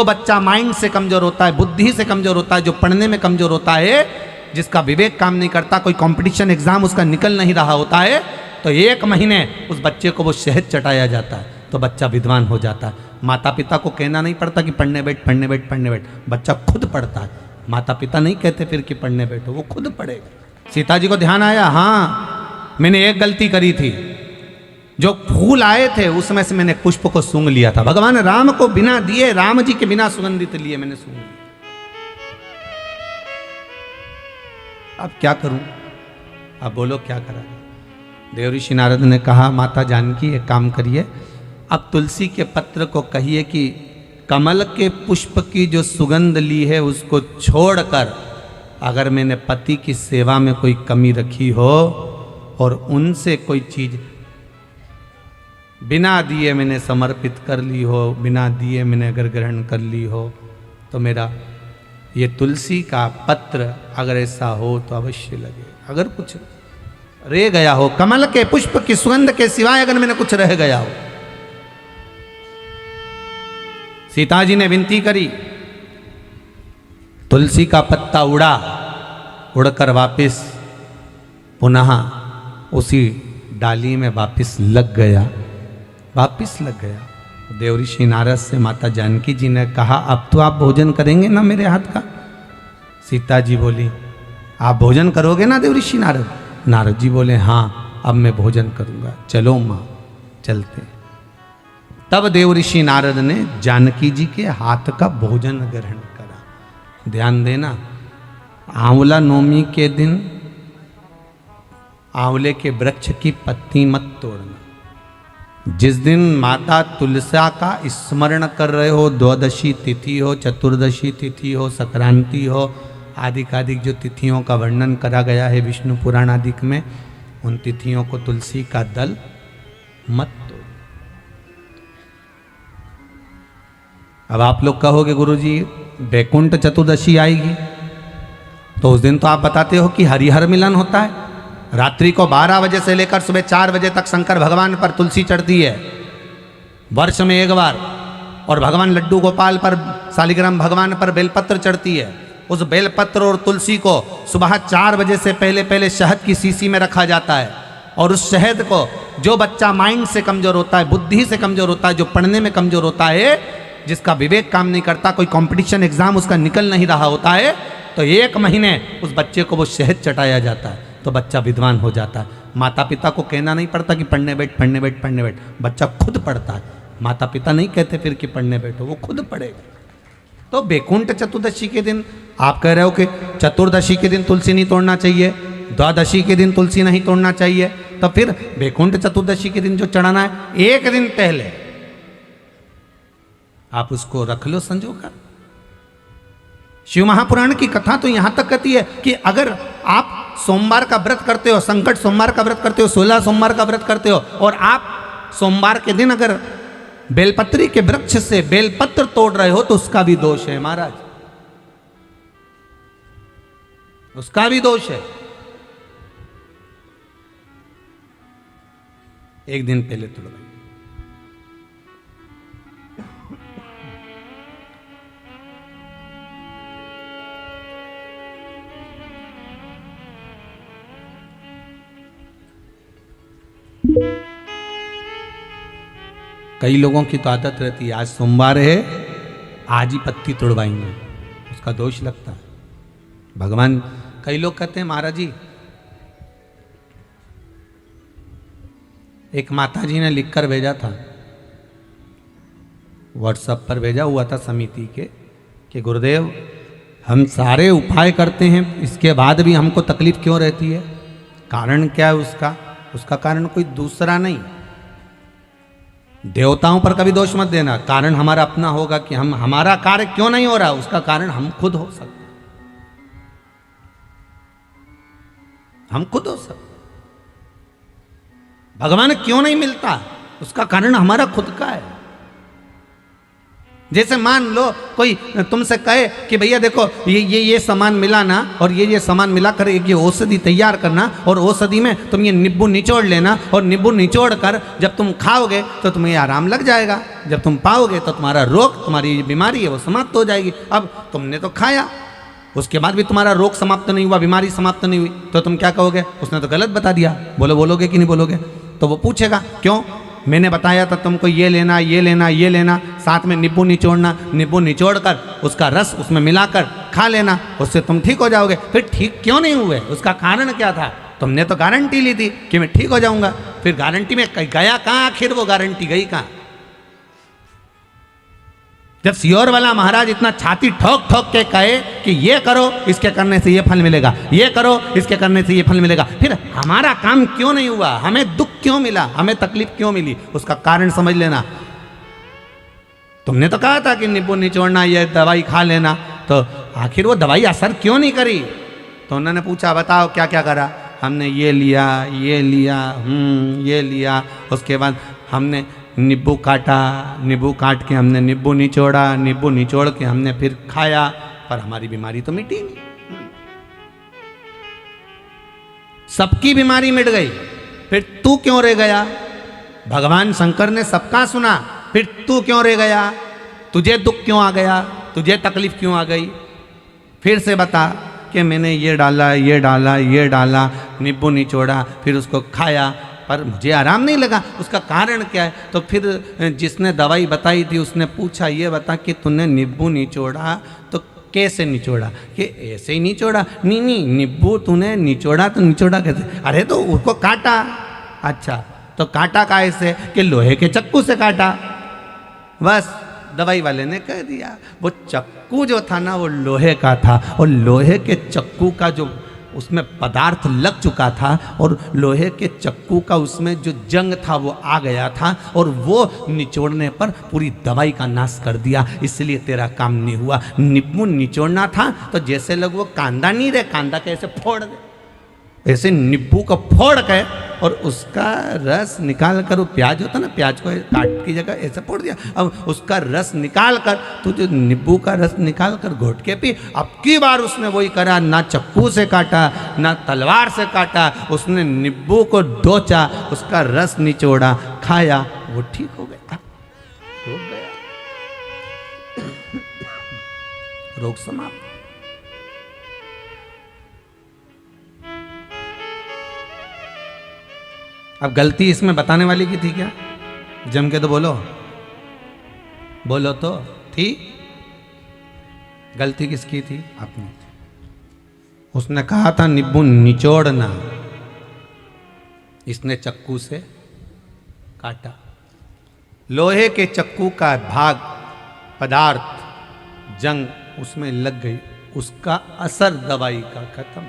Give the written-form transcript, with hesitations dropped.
जो बच्चा माइंड से कमजोर होता है, बुद्धि से कमजोर होता है, जो पढ़ने में कमजोर होता है, जिसका विवेक काम नहीं करता, कोई कंपटीशन एग्जाम उसका निकल नहीं रहा होता है, तो 1 महीने उस बच्चे को वो शहद चटाया जाता है तो बच्चा विद्वान हो जाता है। माता पिता को कहना नहीं पड़ता कि पढ़ने बैठ पढ़ने बैठ पढ़ने बैठ, बच्चा खुद पढ़ता है। माता पिता नहीं कहते फिर कि पढ़ने बैठो, वो खुद पढ़ेगा। सीता जी को ध्यान आया, हाँ मैंने एक गलती करी थी, जो फूल आए थे उसमें से मैंने पुष्प को सूंघ लिया था। भगवान राम को बिना दिए, राम जी के बिना सुगंधित लिए मैंने सूंघ लिया। अब क्या करूं? अब बोलो क्या करा? देवऋषि नारद ने कहा, माता जानकी एक काम करिए, अब तुलसी के पत्र को कहिए कि कमल के पुष्प की जो सुगंध ली है उसको छोड़कर अगर मैंने पति की सेवा में कोई कमी रखी हो और उनसे कोई चीज बिना दिए मैंने समर्पित कर ली हो, बिना दिए मैंने अगर ग्रहण कर ली हो, तो मेरा ये तुलसी का पत्र अगर ऐसा हो तो अवश्य लगे। अगर कुछ रह गया हो, कमल के पुष्प की सुगंध के सिवाय अगर मैंने कुछ रह गया हो। सीता जी ने विनती करी, तुलसी का पत्ता उड़ा, उड़कर वापस पुनः उसी डाली में वापस लग गया, वापस लग गया। देवऋषि नारद से माता जानकी जी ने कहा, अब तो आप भोजन करेंगे ना मेरे हाथ का? सीता जी बोली, आप भोजन करोगे ना देवऋषि नारद? नारद जी बोले, हाँ अब मैं भोजन करूंगा, चलो माँ चलते। तब देवऋषि नारद ने जानकी जी के हाथ का भोजन ग्रहण करा। ध्यान देना, आंवला नवमी के दिन आंवले के वृक्ष की पत्ती मत तोड़ना। जिस दिन माता तुलसा का स्मरण कर रहे हो, द्वादशी तिथि हो, चतुर्दशी तिथि हो, संक्रांति हो, आदिक जो तिथियों का वर्णन करा गया है विष्णु पुराण आदिक में, उन तिथियों को तुलसी का दल मत तोड़। अब आप लोग कहोगे गुरुजी वैकुंठ चतुर्दशी आएगी, तो उस दिन तो आप बताते हो कि हरिहर मिलन होता है। रात्रि को 12 बजे से लेकर सुबह 4 बजे तक शंकर भगवान पर तुलसी चढ़ती है, वर्ष में एक बार। और भगवान लड्डू गोपाल पर, शालिग्राम भगवान पर बेलपत्र चढ़ती है। उस बेलपत्र और तुलसी को सुबह 4 बजे से पहले पहले शहद की शीशी में रखा जाता है। और उस शहद को जो बच्चा माइंड से कमजोर होता है, बुद्धि से कमजोर होता है, जो पढ़ने में कमजोर होता है, जिसका विवेक काम नहीं करता, कोई कंपटीशन एग्जाम उसका निकल नहीं रहा होता है, तो 1 महीने उस बच्चे को वो शहद चटाया जाता है तो बच्चा विद्वान हो जाता है। माता पिता को कहना नहीं पड़ता कि पढ़ने बैठ पढ़ने बैठ पढ़ने बैठ, बच्चा खुद पढ़ता है। माता पिता नहीं कहते फिर कि पढ़ने बैठो, वो खुद पढ़ेगा। तो वैकुंठ चतुर्दशी के दिन आप कह रहे हो कि चतुर्दशी के दिन तुलसी नहीं तोड़ना चाहिए, द्वादशी के दिन तुलसी नहीं तोड़ना चाहिए, तो फिर वैकुंठ चतुर्दशी के दिन जो चढ़ाना है 1 दिन पहले आप उसको रख लो संजो कर। शिव महापुराण की कथा तो यहां तक कहती है कि अगर आप सोमवार का व्रत करते हो, संकट सोमवार का व्रत करते हो, 16 सोमवार का व्रत करते हो, और आप सोमवार के दिन अगर बेलपत्री के वृक्ष से बेलपत्र तोड़ रहे हो तो उसका भी दोष है महाराज, उसका भी दोष है। 1 दिन पहले तोड़ो। कई लोगों की तो आदत रहती है, आज सोमवार है आज ही पत्ती तोड़वाएंगे, उसका दोष लगता है। भगवान, कई लोग कहते हैं महाराज जी, एक माता जी ने लिखकर भेजा था, व्हाट्सएप पर भेजा हुआ था समिति के, कि गुरुदेव हम सारे उपाय करते हैं, इसके बाद भी हमको तकलीफ क्यों रहती है? कारण क्या है उसका? उसका कारण कोई दूसरा नहीं, देवताओं पर कभी दोष मत देना। कारण हमारा अपना होगा कि हमारा कार्य क्यों नहीं हो रहा, उसका कारण हम खुद हो सकते, हम खुद हो सकते। भगवान क्यों नहीं मिलता, उसका कारण हमारा खुद का है। जैसे मान लो कोई तुमसे कहे कि भैया देखो ये सामान मिला ना, और ये सामान मिलाकर एक ये औषधि तैयार करना, और औषधि में तुम ये नींबू निचोड़ लेना, और नींबू निचोड़ कर जब तुम खाओगे तो तुम्हें आराम लग जाएगा, जब तुम पाओगे तो तुम्हारा रोग, तुम्हारी बीमारी है वो समाप्त हो जाएगी। अब तुमने तो खाया, उसके बाद भी तुम्हारा रोग समाप्त नहीं हुआ, बीमारी समाप्त नहीं हुई, तो तुम क्या कहोगे? उसने तो गलत बता दिया। बोलोगे कि नहीं बोलोगे? तो वो पूछेगा क्यों, मैंने बताया था तुमको ये लेना, ये लेना, ये लेना, साथ में नींबू निचोड़ना, नींबू निचोड़ कर उसका रस उसमें मिलाकर खा लेना, उससे तुम ठीक हो जाओगे। फिर ठीक क्यों नहीं हुए? उसका कारण क्या था? तुमने तो गारंटी ली थी कि मैं ठीक हो जाऊंगा, फिर गारंटी में गया कहाँ? आखिर वो गारंटी गई कहाँ? जब सियोर वाला महाराज इतना छाती ठोक ठोक के कहे कि ये करो इसके करने से ये फल मिलेगा, ये करो इसके करने से ये फल मिलेगा, फिर हमारा काम क्यों नहीं हुआ? हमें दुख क्यों मिला? हमें तकलीफ क्यों मिली? उसका कारण समझ लेना। तुमने तो कहा था कि नींबू निचोड़ना, ये दवाई खा लेना, तो आखिर वो दवाई असर क्यों नहीं करी? तो उन्होंने पूछा बताओ क्या क्या करा? हमने ये लिया, ये लिया, ये लिया, उसके बाद हमने नींबू काटा, नींबू काट के हमने नींबू निचोड़ा, नींबू निचोड़ के हमने फिर खाया, पर हमारी बीमारी तो मिटी नहीं। सबकी बीमारी मिट गई, फिर तू क्यों रह गया? भगवान शंकर ने सबका सुना, फिर तू क्यों रह गया? तुझे दुख क्यों आ गया? तुझे तकलीफ क्यों आ गई? फिर से बता कि मैंने ये डाला, ये डाला, ये डाला, नींबू निचोड़ा, फिर उसको खाया, पर मुझे आराम नहीं लगा। उसका कारण क्या है? तो फिर जिसने दवाई बताई थी उसने पूछा ये बता कि तूने नींबू निचोड़ा तो कैसे निचोड़ा? कि ऐसे ही निचोड़ा। नहीं नहीं, नींबू तूने निचोड़ा तो निचोड़ा कैसे? अरे तो उसको काटा। अच्छा, तो काटा कैसे? कि लोहे के चक्कू से काटा। बस दवाई वाले ने कह दिया वो चक्कू जो था ना वो लोहे का था, और लोहे के चक्कू का जो उसमें पदार्थ लग चुका था, और लोहे के चक्कू का उसमें जो जंग था वो आ गया था, और वो निचोड़ने पर पूरी दवाई का नाश कर दिया, इसलिए तेरा काम नहीं हुआ। नींबू निचोड़ना था तो जैसे लोग वो कांदा नहीं रहे, कांदा कैसे फोड़ दे, ऐसे नींबू को फोड़ के और उसका रस निकाल कर, वो प्याज होता ना, प्याज को काट की जगह ऐसे फोड़ दिया, अब उसका रस निकाल कर तू जो नींबू का रस निकाल कर घोट के पी। अब की बार उसने वही करा, ना चक्कू से काटा ना तलवार से काटा, उसने नींबू को डोचा, उसका रस निचोड़ा, खाया, वो ठीक हो गया, हो गया, रोग समाप्त। अब गलती इसमें बताने वाली की थी क्या? जम के तो बोलो, बोलो तो थी। गलती किसकी थी? अपनी। उसने कहा था नींबू निचोड़ना, इसने चक्कू से काटा। लोहे के चक्कू का भाग पदार्थ जंग उसमें लग गई, उसका असर दवाई का खत्म।